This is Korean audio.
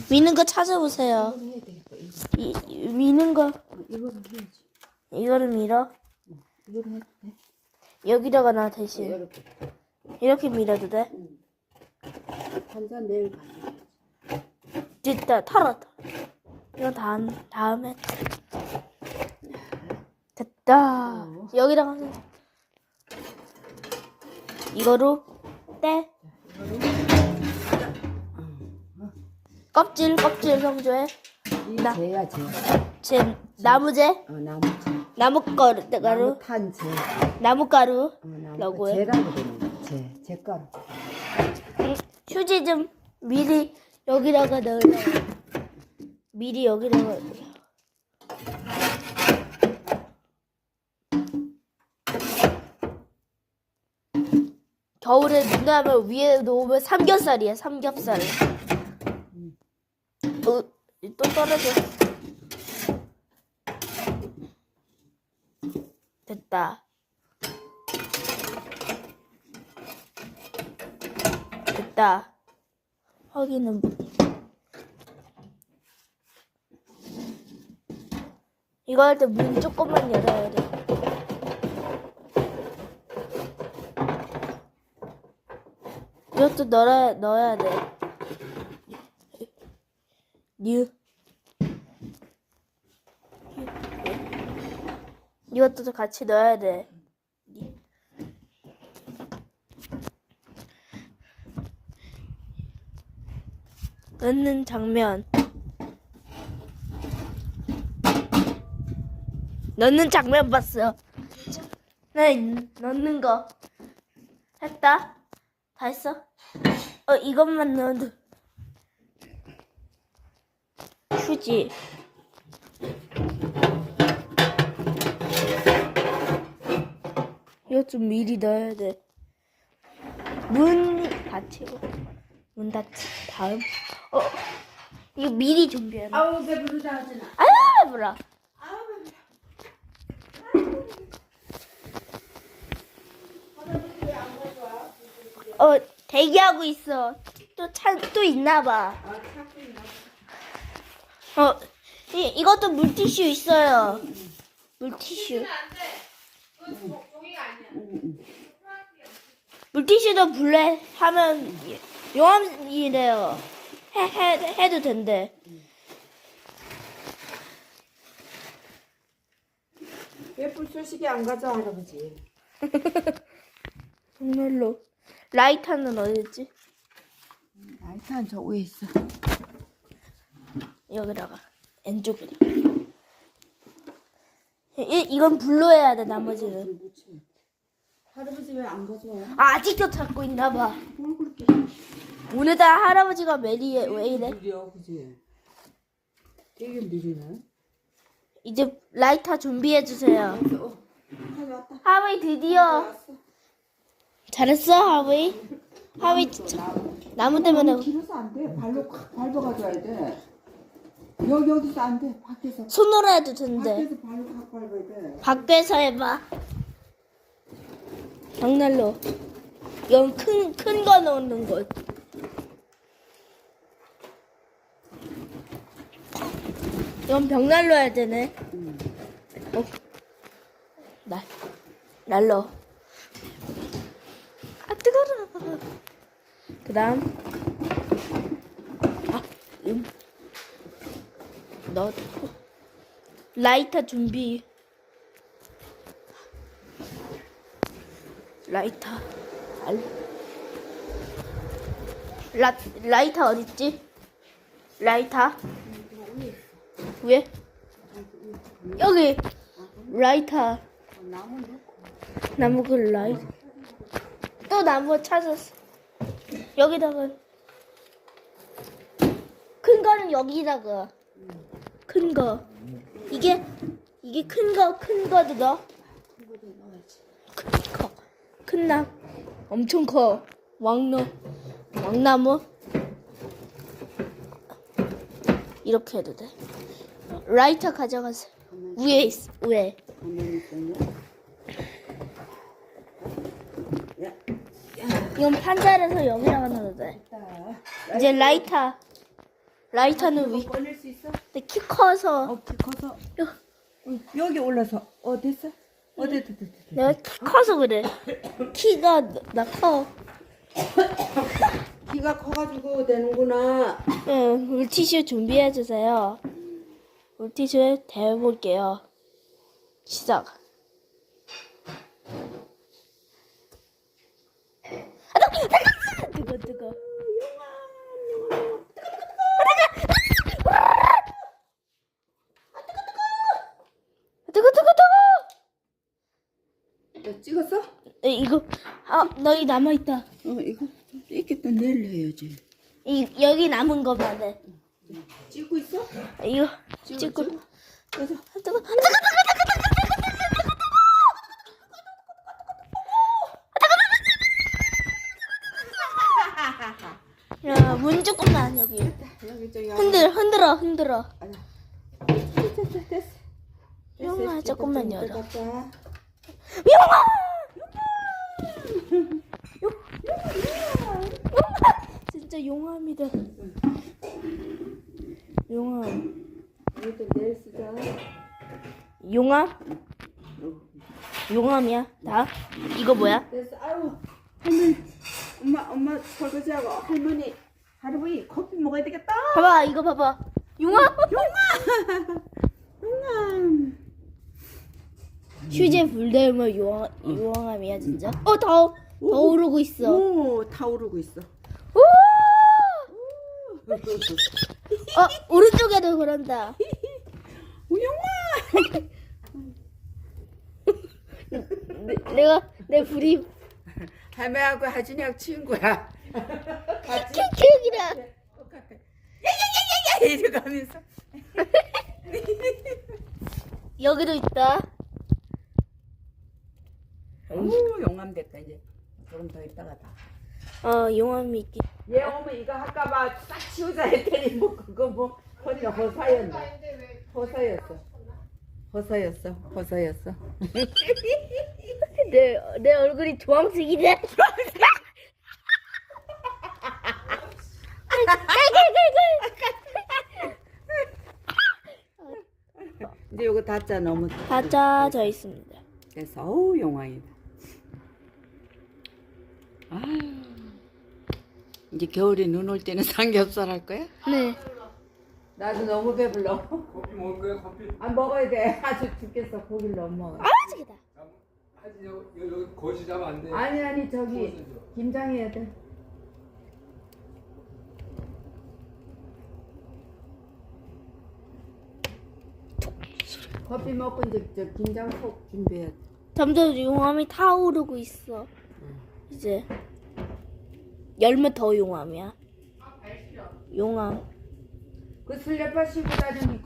미는 거 찾아보세요. 이거는 해야 되겠다. 미는 거 이거는 해야지. 이거를 밀어. 이거는 해도 돼. 여기다가 나 대신 이렇게. 이렇게 밀어도 돼? 한잔 내일 가져야지. 됐다. 털었다. 이거 다음에 됐다. 여기다가 이거로 떼. 껍질 성조해. 나- 쟤야 쟤. 나무재, 나무채. 나무가루, 나무탄 쟤. 나무가루 나무 라고 해. 쟤라고 되는 거야. 쟤가루. 휴지 좀 미리 여기다가 넣으려. 미리 여기다가 넣으려. 겨울에 눈하면 위에 놓으면 삼겹살이야. 삼겹살. 또 떨어져. 됐다. 됐다. 확인은 이거 할 때 문 조금만 열어야 돼. 이것도 넣어야 돼. 이것도 같이 넣어야 돼. 넣는 장면. 넣는 장면 봤어. 네, 넣는 거 했다. 다 했어? 이것만 넣어도 휴지. 이거 좀 미리 넣어야 돼. 문 닫히고 문 닫힌 다음 이거 미리 준비해. 아우 배부르다 하잖아. 아유 배불러. 대기하고 있어. 또 있나 봐. 이것도 물티슈 있어요. 물티슈. 물티슈도 불래 하면 용암이래요. 해도 된대. 왜 불쏘시개 안 가져와 할아버지? 정말로. 라이터는 어디지? 라이터는 저 위에 있어. 여기다가 왼쪽에다. 이건 불로 해야 돼. 나머지는. 할아버지 왜 안 가져와? 아직도 찾고 있나 봐. 뭘 그렇게 오늘따라 할아버지가 왜 이래? 느려, 그지? 되게 느리네. 이제 라이터 준비해 주세요. 가져왔다. 하위 드디어 잘했어 하위. 하위 진짜 나무 때문에 길어서 안 돼. 발로 콱 밟아 가져와야 돼. 여기서 안 돼. 밖에서. 손으로 해도 된대. 밖에서 발로 콱 밟아야 돼. 밖에서 해봐. 벽난로. 이건 큰 거 넣는 거. 이건 벽난로 해야 되네. 난로. 아 뜨거워. 그다음 넣고 라이터 준비. 라이터. 라이터 어딨지? 라이터 왜? 여기 라이터. 나무 그 라이터. 또 나무 찾았어. 여기다가 큰 거는 여기다가 큰 거. 이게 큰 거도 넣어. 큰 거. 큰 나무 엄청 커. 왕나무 이렇게 해도 돼. 라이터 가져가세요. 위에 있어. 위에. 이건 판자라서 여기다가 넣어도 돼. 이제 라이터. 라이터는 위. 꺼낼 수 있어? 근데 키 커서 키 커서. 여기 올라서. 됐어? 됐어. 내가 키 커서 그래. 키가 나 커. 키가 커가지고 되는구나. 응, 물티슈 준비해 주세요. 물티슈에 대볼게요. 시작. 뜨거. 뜨거. 너 찍었어? 이거 너희 남아 있다. 이거 있겠다. 내일 해야지. 여기 남은 거만 해. 찍고 있어? 이거 찍고. 그래서 뜨거. 야, 문 조금만 여기. 여기 저기 흔들어. 됐어. 용아, 조금만 열어. 닫자. 진짜 용암이다. 용암. 이것도 내일 쓰자. 용암이야. 다. 이거 뭐야? 됐어. 아유, 할머니, 엄마 설거지하고 할아버지 커피 먹어야 되겠다. 봐봐, 이거 봐봐. 용암. 용암. 휴재 불되면 용암이야 진짜. 더 오르고 있어. 오, 타오르고 있어. 오! 오른쪽에도 그런다. 용암. 내 불이 할매하고 하진이하고 친구야. 키키기라. 야야야야야 이러면서. 여기도 있다. 오, 용암 됐다 이제. 조금 더 있다가 다. 용암이 있기. 얘 오면 이거 할까봐 싹 치우자 했더니 뭐 그거 뭐 허리가 허사였네. 허사였어. 내 얼굴이 주황색이네. 이제 요거 닫자 너무. 다 짜져 있습니다. 그래서 어우 용왕이다. 아 이제 겨울에 눈 올 때는 삼겹살 할 거야? 네. 나도 너무 배불러. 커피 먹을 거야 커피? 안 먹어야 돼. 아주 죽겠어. 고기를 너무 먹어. 저기다. 아직 여기 거시 잡으면 안 돼. 아니 저기 김장해야 돼. 커피 먹고 이제 저 김장 속 준비해야 돼. 점점 용암이 타오르고 있어. 이제 열면 더 용암이야. 용암. 그 슬리퍼 신고 다니는